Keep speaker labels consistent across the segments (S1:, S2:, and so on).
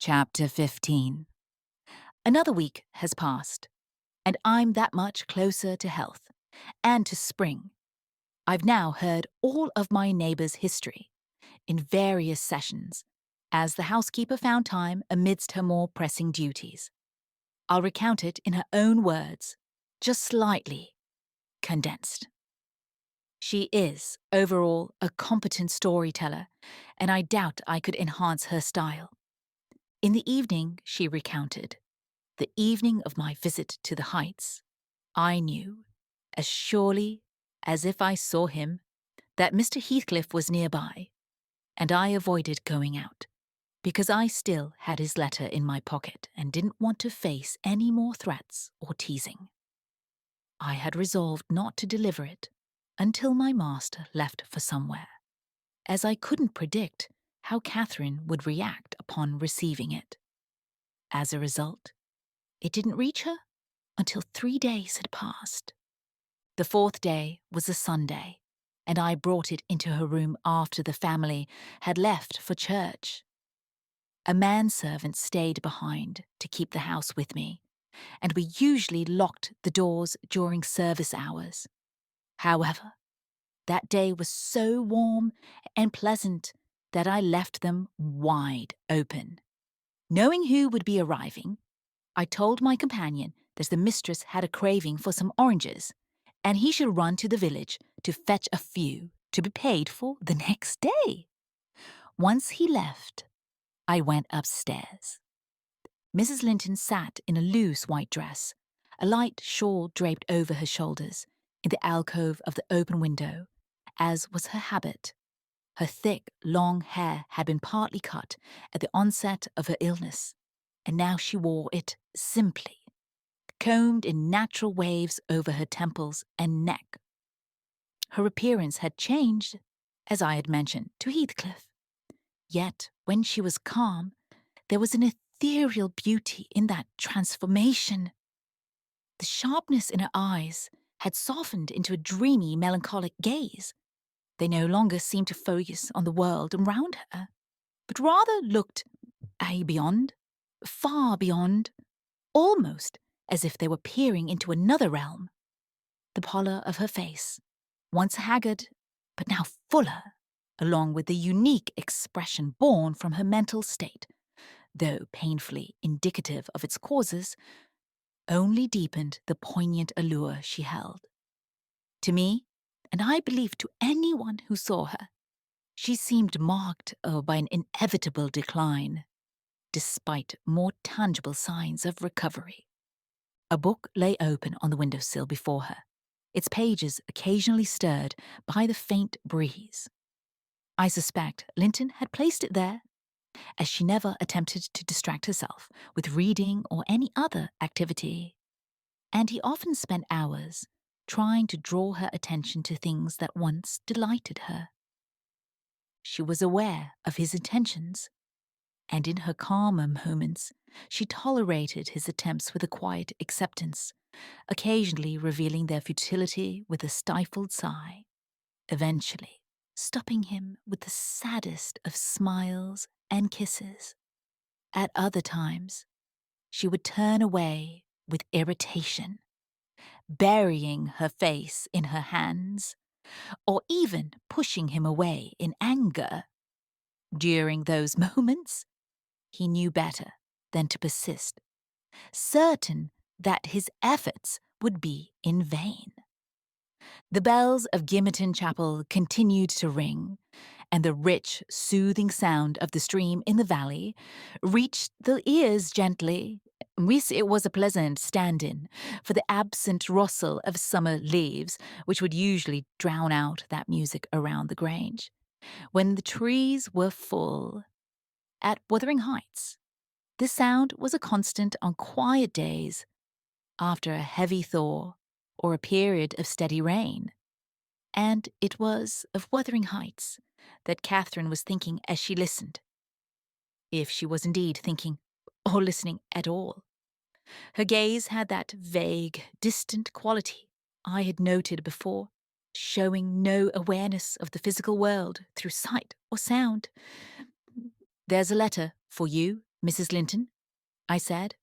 S1: Chapter 15. Another week has passed, and I'm that much closer to health and to spring. I've now heard all of my neighbours' history in various sessions, as the housekeeper found time amidst her more pressing duties. I'll recount it in her own words, just slightly condensed. She is, overall, a competent storyteller, and I doubt I could enhance her style. In the evening, she recounted, the evening of my visit to the Heights, I knew, as surely as if I saw him, that Mr. Heathcliff was nearby, and I avoided going out, because I still had his letter in my pocket and didn't want to face any more threats or teasing. I had resolved not to deliver it until my master left for somewhere, as I couldn't predict how Catherine would react upon receiving it. As a result, it didn't reach her until 3 days had passed. The 4th day was a Sunday, and I brought it into her room after the family had left for church. A manservant stayed behind to keep the house with me, and we usually locked the doors during service hours. However, that day was so warm and pleasant that I left them wide open. Knowing who would be arriving, I told my companion that the mistress had a craving for some oranges, and he should run to the village to fetch a few to be paid for the next day. Once he left, I went upstairs. Mrs. Linton sat in a loose white dress, a light shawl draped over her shoulders, in the alcove of the open window, as was her habit. Her thick, long hair had been partly cut at the onset of her illness, and now she wore it simply, combed in natural waves over her temples and neck. Her appearance had changed, as I had mentioned, to Heathcliff. Yet, when she was calm, there was an ethereal beauty in that transformation. The sharpness in her eyes had softened into a dreamy, melancholic gaze. They no longer seemed to focus on the world around her, but rather looked beyond, far beyond, almost as if they were peering into another realm. The pallor of her face, once haggard, but now fuller, along with the unique expression born from her mental state, though painfully indicative of its causes, only deepened the poignant allure she held. To me, and I believe to anyone who saw her, she seemed marked by an inevitable decline, despite more tangible signs of recovery. A book lay open on the windowsill before her, its pages occasionally stirred by the faint breeze. I suspect Linton had placed it there, as she never attempted to distract herself with reading or any other activity, and he often spent hours trying to draw her attention to things that once delighted her. She was aware of his intentions, and in her calmer moments she tolerated his attempts with a quiet acceptance, occasionally revealing their futility with a stifled sigh, eventually stopping him with the saddest of smiles and kisses. At other times, she would turn away with irritation, burying her face in her hands, or even pushing him away in anger. During those moments, he knew better than to persist, certain that his efforts would be in vain. The bells of Gimmerton Chapel continued to ring, and the rich, soothing sound of the stream in the valley reached the ears gently. It was a pleasant stand-in for the absent rustle of summer leaves, which would usually drown out that music around the Grange, when the trees were full. At Wuthering Heights, this sound was a constant on quiet days, after a heavy thaw or a period of steady rain. And it was of Wuthering Heights that Catherine was thinking as she listened, if she was indeed thinking or listening at all. Her gaze had that vague, distant quality I had noted before, showing no awareness of the physical world through sight or sound. "There's a letter for you," Mrs. Linton, I said,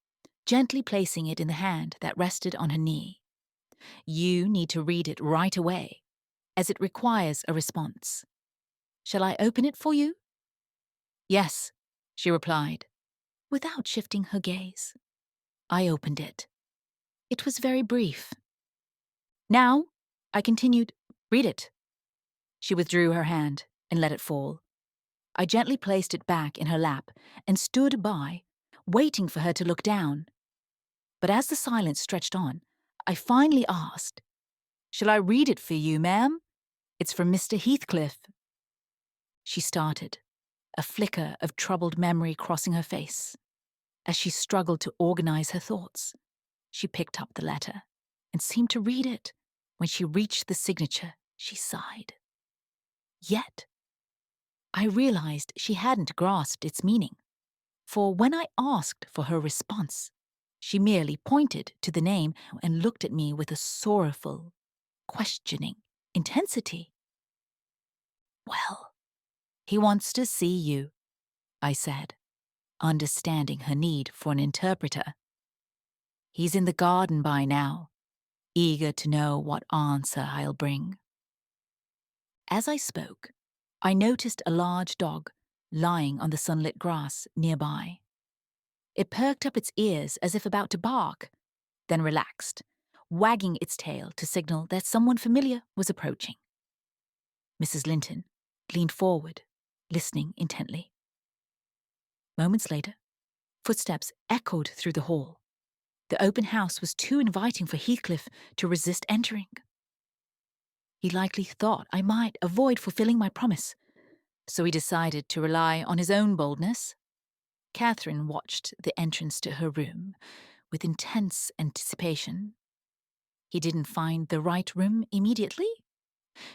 S1: gently placing it in the hand that rested on her knee. You need to read it right away, as it requires a response. Shall I open it for you? Yes, she replied, without shifting her gaze. I opened it. It was very brief. Now, I continued, read it. She withdrew her hand and let it fall. I gently placed it back in her lap and stood by, waiting for her to look down. But as the silence stretched on, I finally asked, Shall I read it for you, ma'am? It's from Mr. Heathcliff. She started, a flicker of troubled memory crossing her face. As she struggled to organize her thoughts, she picked up the letter and seemed to read it. When she reached the signature, she sighed. Yet, I realized she hadn't grasped its meaning, for when I asked for her response, she merely pointed to the name and looked at me with a sorrowful, questioning intensity. Well, he wants to see you, I said, understanding her need for an interpreter. He's in the garden by now, eager to know what answer I'll bring. As I spoke, I noticed a large dog lying on the sunlit grass nearby. It perked up its ears as if about to bark, then relaxed, wagging its tail to signal that someone familiar was approaching. Mrs. Linton leaned forward, listening intently. Moments later, footsteps echoed through the hall. The open house was too inviting for Heathcliff to resist entering. He likely thought I might avoid fulfilling my promise, so he decided to rely on his own boldness. Catherine watched the entrance to her room with intense anticipation. He didn't find the right room immediately.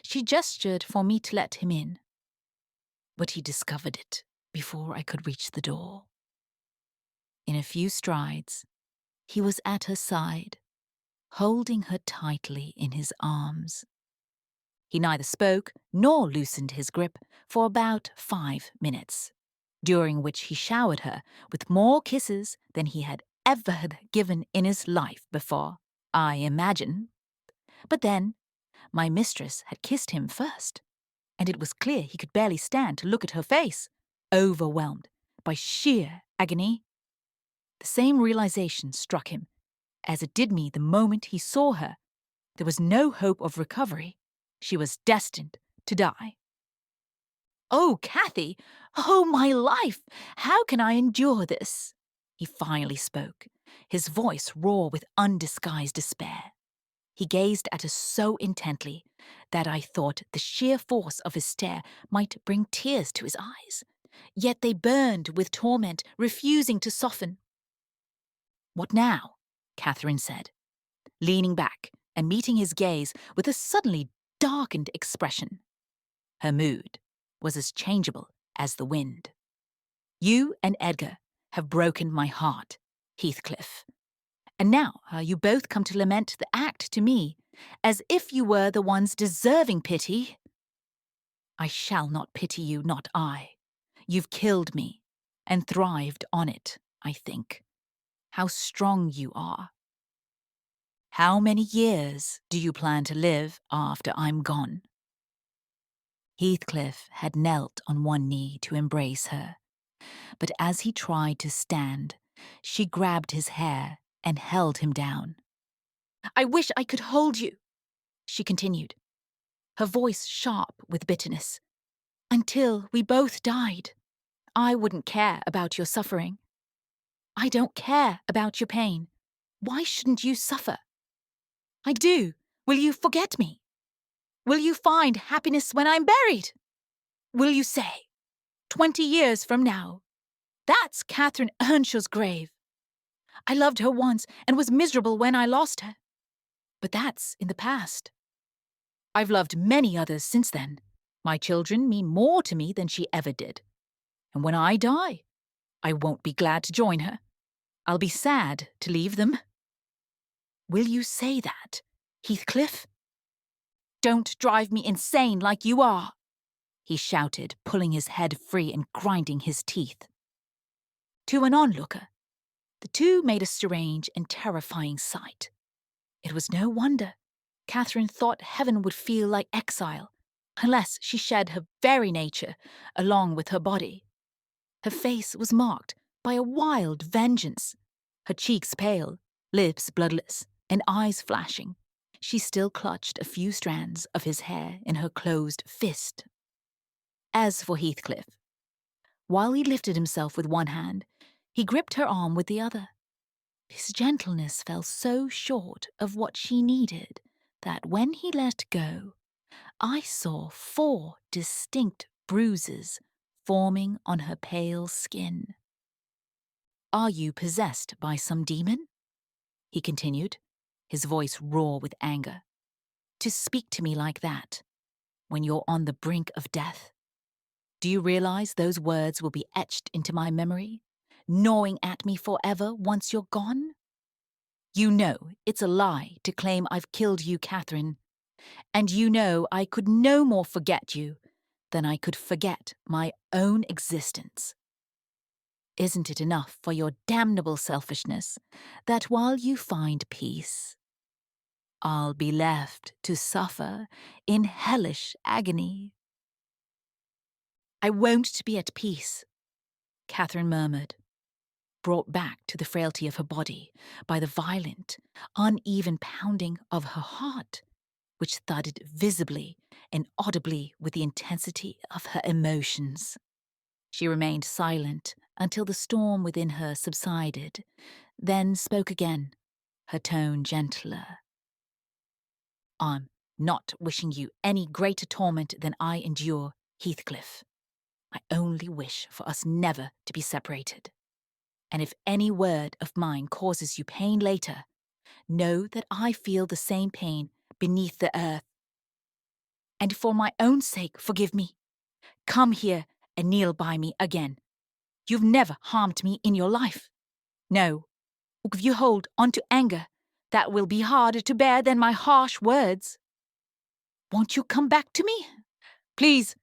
S1: She gestured for me to let him in, but he discovered it before I could reach the door. In a few strides, he was at her side, holding her tightly in his arms. He neither spoke nor loosened his grip for about 5 minutes, during which he showered her with more kisses than he had ever given in his life before, I imagine. But then, my mistress had kissed him first, and it was clear he could barely stand to look at her face, overwhelmed by sheer agony. The same realization struck him, as it did me the moment he saw her. There was no hope of recovery. She was destined to die. "Oh, Cathy! Oh, my life! How can I endure this?" He finally spoke, his voice raw with undisguised despair. He gazed at us so intently that I thought the sheer force of his stare might bring tears to his eyes. Yet they burned with torment, refusing to soften. "What now?" Catherine said, leaning back and meeting his gaze with a suddenly darkened expression. Her mood was as changeable as the wind. "You and Edgar have broken my heart, Heathcliff. And now you both come to lament the act to me, as if you were the ones deserving pity. I shall not pity you, not I. You've killed me, and thrived on it, I think. How strong you are. How many years do you plan to live after I'm gone?" Heathcliff had knelt on one knee to embrace her, but as he tried to stand, she grabbed his hair and held him down. "I wish I could hold you," she continued, her voice sharp with bitterness. "Until we both died, I wouldn't care about your suffering. I don't care about your pain. Why shouldn't you suffer? I do. Will you forget me? Will you find happiness when I'm buried? Will you say, 20 years from now, that's Catherine Earnshaw's grave? I loved her once and was miserable when I lost her. But that's in the past. I've loved many others since then. My children mean more to me than she ever did. And when I die, I won't be glad to join her. I'll be sad to leave them. Will you say that, Heathcliff? Don't drive me insane like you are," he shouted, pulling his head free and grinding his teeth. To an onlooker, the two made a strange and terrifying sight. It was no wonder Catherine thought heaven would feel like exile, unless she shed her very nature along with her body. Her face was marked by a wild vengeance, her cheeks pale, lips bloodless, and eyes flashing. She still clutched a few strands of his hair in her closed fist. As for Heathcliff, while he lifted himself with one hand, he gripped her arm with the other. His gentleness fell so short of what she needed that when he let go, I saw 4 distinct bruises forming on her pale skin. "Are you possessed by some demon?" he continued, his voice raw with anger. "To speak to me like that, when you're on the brink of death? Do you realize those words will be etched into my memory, gnawing at me forever once you're gone? You know it's a lie to claim I've killed you, Catherine, and you know I could no more forget you than I could forget my own existence. Isn't it enough for your damnable selfishness that while you find peace, I'll be left to suffer in hellish agony?" "I won't be at peace," Catherine murmured, brought back to the frailty of her body by the violent, uneven pounding of her heart, which thudded visibly and audibly with the intensity of her emotions. She remained silent until the storm within her subsided, then spoke again, her tone gentler. "I'm not wishing you any greater torment than I endure, Heathcliff. I only wish for us never to be separated. And if any word of mine causes you pain later, know that I feel the same pain beneath the earth. And for my own sake, forgive me. Come here and kneel by me again. You've never harmed me in your life. No, if you hold on to anger, that will be harder to bear than my harsh words. Won't you come back to me? Please."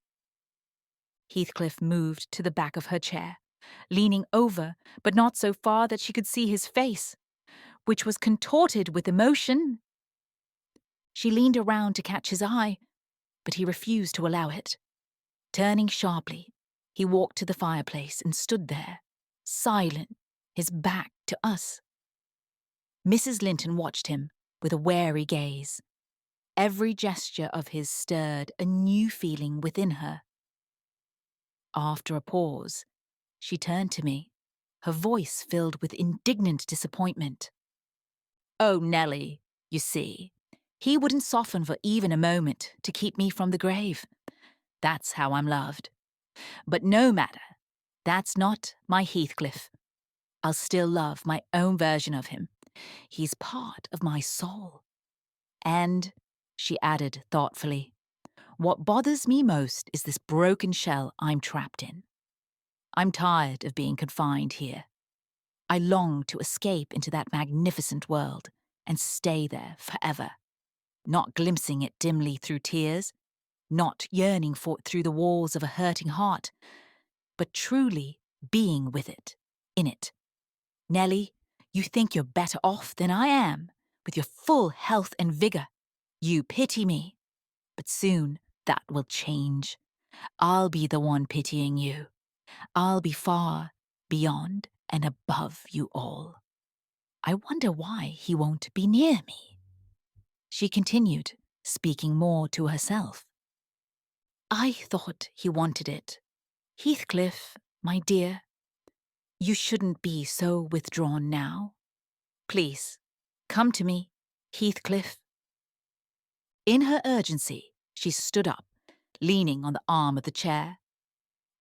S1: Heathcliff moved to the back of her chair, leaning over, but not so far that she could see his face, which was contorted with emotion. She leaned around to catch his eye, but he refused to allow it. Turning sharply, he walked to the fireplace and stood there, silent, his back to us. Mrs. Linton watched him with a wary gaze. Every gesture of his stirred a new feeling within her. After a pause, she turned to me, her voice filled with indignant disappointment. "Oh, Nellie, you see, he wouldn't soften for even a moment to keep me from the grave. That's how I'm loved. But no matter, that's not my Heathcliff. I'll still love my own version of him. He's part of my soul. And," she added thoughtfully, "what bothers me most is this broken shell I'm trapped in. I'm tired of being confined here. I long to escape into that magnificent world and stay there forever, not glimpsing it dimly through tears, not yearning for it through the walls of a hurting heart, but truly being with it, in it. Nellie, you think you're better off than I am, with your full health and vigor. You pity me, but soon that will change. I'll be the one pitying you. I'll be far beyond and above you all. I wonder why he won't be near me," she continued, speaking more to herself. "I thought he wanted it. Heathcliff, my dear, you shouldn't be so withdrawn now. Please, come to me, Heathcliff." In her urgency, she stood up, leaning on the arm of the chair.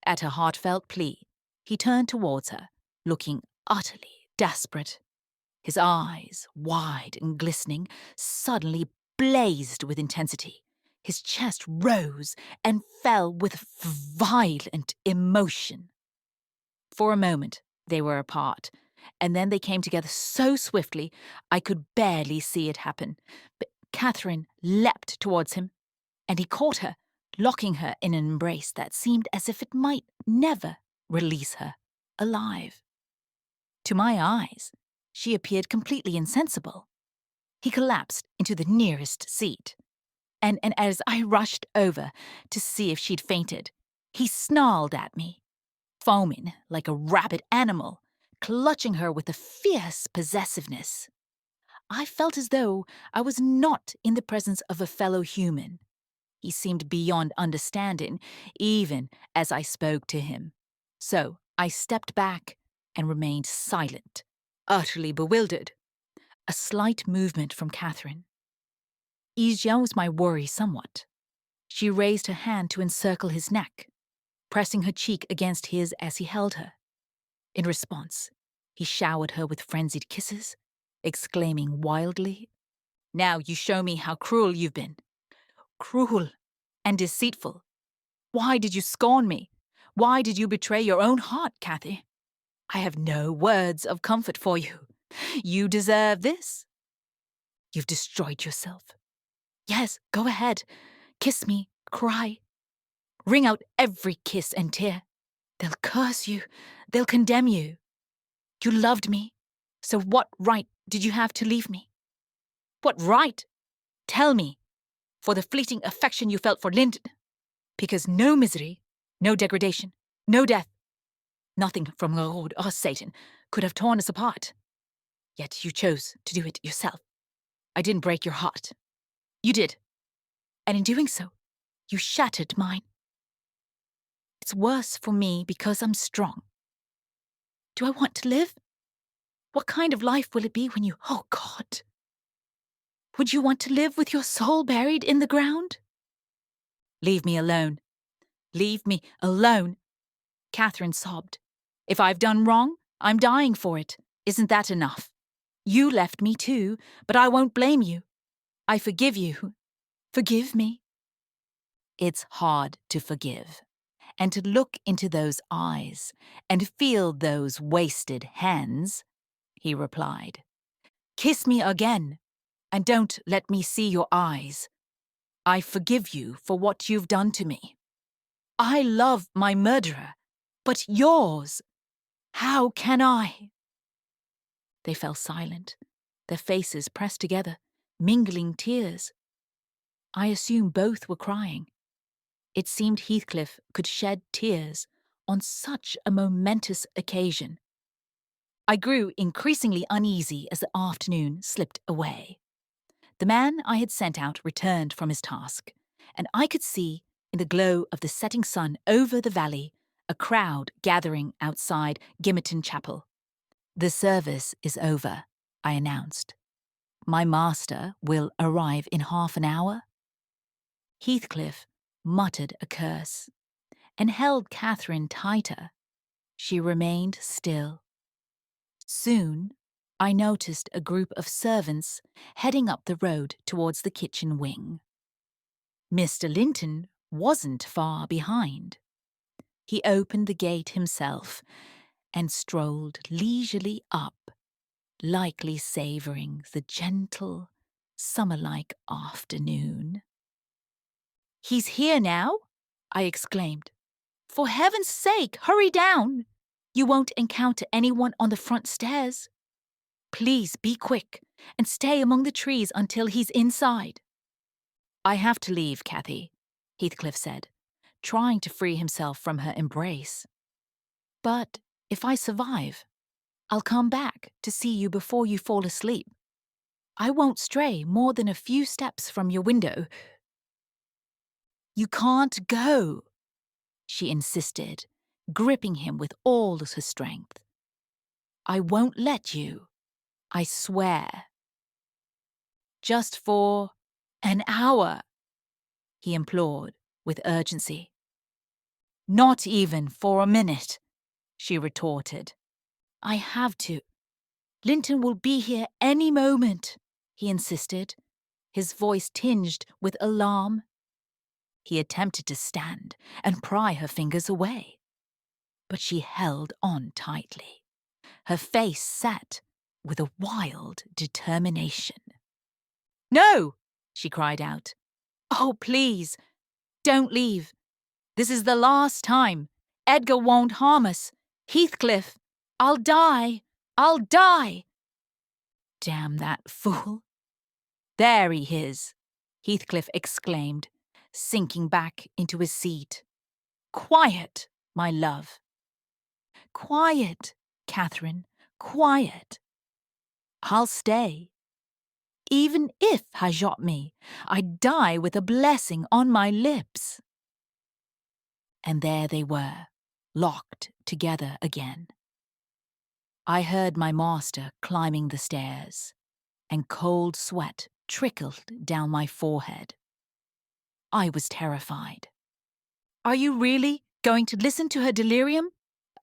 S1: At her heartfelt plea, he turned towards her, looking utterly desperate. His eyes, wide and glistening, suddenly blazed with intensity. His chest rose and fell with violent emotion. For a moment, they were apart, and then they came together so swiftly I could barely see it happen. But Catherine leapt towards him, and he caught her, locking her in an embrace that seemed as if it might never release her alive. To my eyes, she appeared completely insensible. He collapsed into the nearest seat, and as I rushed over to see if she'd fainted, he snarled at me, foaming like a rabid animal, clutching her with a fierce possessiveness. I felt as though I was not in the presence of a fellow human. He seemed beyond understanding, even as I spoke to him. So I stepped back and remained silent, utterly bewildered. A slight movement from Catherine eased my worry somewhat. She raised her hand to encircle his neck, pressing her cheek against his as he held her. In response, he showered her with frenzied kisses, exclaiming wildly, "Now you show me how cruel you've been. Cruel and deceitful. Why did you scorn me? Why did you betray your own heart, Cathy? I have no words of comfort for you. You deserve this. You've destroyed yourself. Yes, go ahead. Kiss me, cry. Wring out every kiss and tear. They'll curse you. They'll condemn you. You loved me, so what right did you have to leave me? What right? Tell me, for the fleeting affection you felt for Linton. Because no misery, no degradation, no death, nothing from Lord or Satan could have torn us apart. Yet you chose to do it yourself. I didn't break your heart. You did. And in doing so, you shattered mine. It's worse for me because I'm strong. Do I want to live? What kind of life will it be when you... Oh, God. Would you want to live with your soul buried in the ground? Leave me alone. Leave me alone. Catherine sobbed. If I've done wrong, I'm dying for it. Isn't that enough? You left me too, but I won't blame you. I forgive you. Forgive me. It's hard to forgive, and to look into those eyes and feel those wasted hands, he replied. Kiss me again, and don't let me see your eyes. I forgive you for what you've done to me. I love my murderer, but yours, how can I? They fell silent, their faces pressed together, mingling tears. I assume both were crying. It seemed Heathcliff could shed tears on such a momentous occasion. I grew increasingly uneasy as the afternoon slipped away. The man I had sent out returned from his task, and I could see, in the glow of the setting sun over the valley, a crowd gathering outside Gimmerton Chapel. The service is over, I announced. My master will arrive in half an hour. Heathcliff muttered a curse and held Catherine tighter. She remained still. Soon, I noticed a group of servants heading up the road towards the kitchen wing. Mr. Linton wasn't far behind. He opened the gate himself and strolled leisurely up, likely savouring the gentle, summer-like afternoon. "He's here now?" I exclaimed. "For heaven's sake, hurry down! You won't encounter anyone on the front stairs. Please be quick and stay among the trees until he's inside." "I have to leave, Cathy," Heathcliff said, trying to free himself from her embrace. "But if I survive, I'll come back to see you before you fall asleep. I won't stray more than a few steps from your window." "You can't go," she insisted, gripping him with all her strength. "I won't let you. I swear." "Just for an hour," he implored with urgency. "Not even for a minute," she retorted. "I have to. Linton will be here any moment," he insisted, his voice tinged with alarm. He attempted to stand and pry her fingers away, but she held on tightly, her face set with a wild determination. "No!" she cried out. "Oh, please, don't leave. This is the last time. Edgar won't harm us. Heathcliff, I'll die. I'll die! Damn that fool. There he is, Heathcliff exclaimed, sinking back into his seat. Quiet, my love. Quiet, Catherine, quiet. I'll stay. Even if I shot me, I'd die with a blessing on my lips. And there they were, locked together again. I heard my master climbing the stairs, and cold sweat trickled down my forehead. I was terrified. Are you really going to listen to her delirium?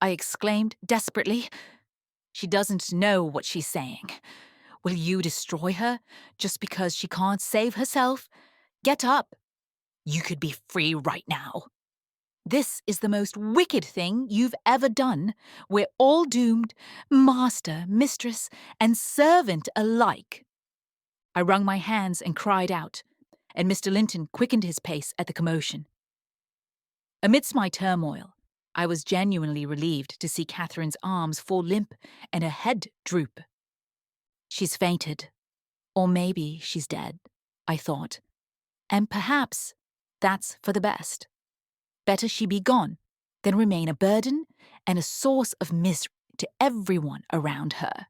S1: I exclaimed desperately. She doesn't know what she's saying. Will you destroy her just because she can't save herself? Get up. You could be free right now. This is the most wicked thing you've ever done. We're all doomed, master, mistress, and servant alike. I wrung my hands and cried out, and Mr. Linton quickened his pace at the commotion. Amidst my turmoil, I was genuinely relieved to see Catherine's arms fall limp and her head droop. She's fainted. Or maybe she's dead, I thought. And perhaps that's for the best. Better she be gone than remain a burden and a source of misery to everyone around her.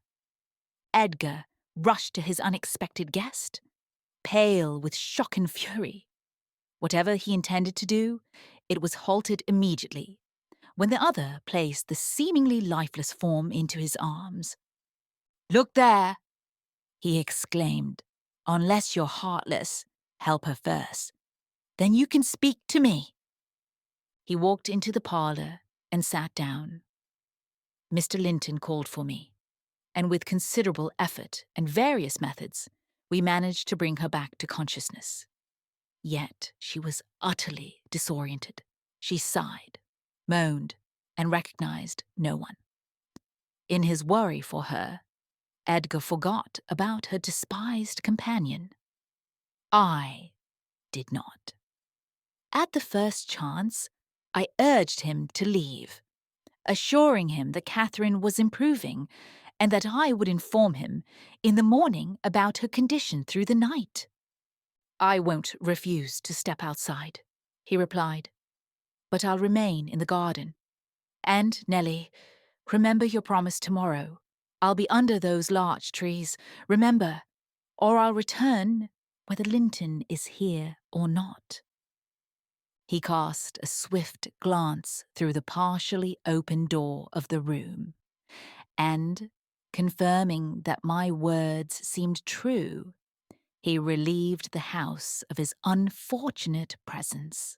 S1: Edgar rushed to his unexpected guest, pale with shock and fury. Whatever he intended to do, it was halted immediately when the other placed the seemingly lifeless form into his arms. "Look there!" he exclaimed. "Unless you're heartless, help her first. Then you can speak to me." He walked into the parlour and sat down. Mr. Linton called for me, and with considerable effort and various methods, we managed to bring her back to consciousness. Yet she was utterly disoriented. She sighed, moaned, and recognized no one. In his worry for her, Edgar forgot about her despised companion. I did not. At the first chance, I urged him to leave, assuring him that Catherine was improving and that I would inform him in the morning about her condition through the night. "I won't refuse to step outside," he replied, "but I'll remain in the garden. And, Nellie, remember your promise tomorrow. I'll be under those larch trees, remember, or I'll return whether Linton is here or not." He cast a swift glance through the partially open door of the room, and, confirming that my words seemed true, he relieved the house of his unfortunate presence.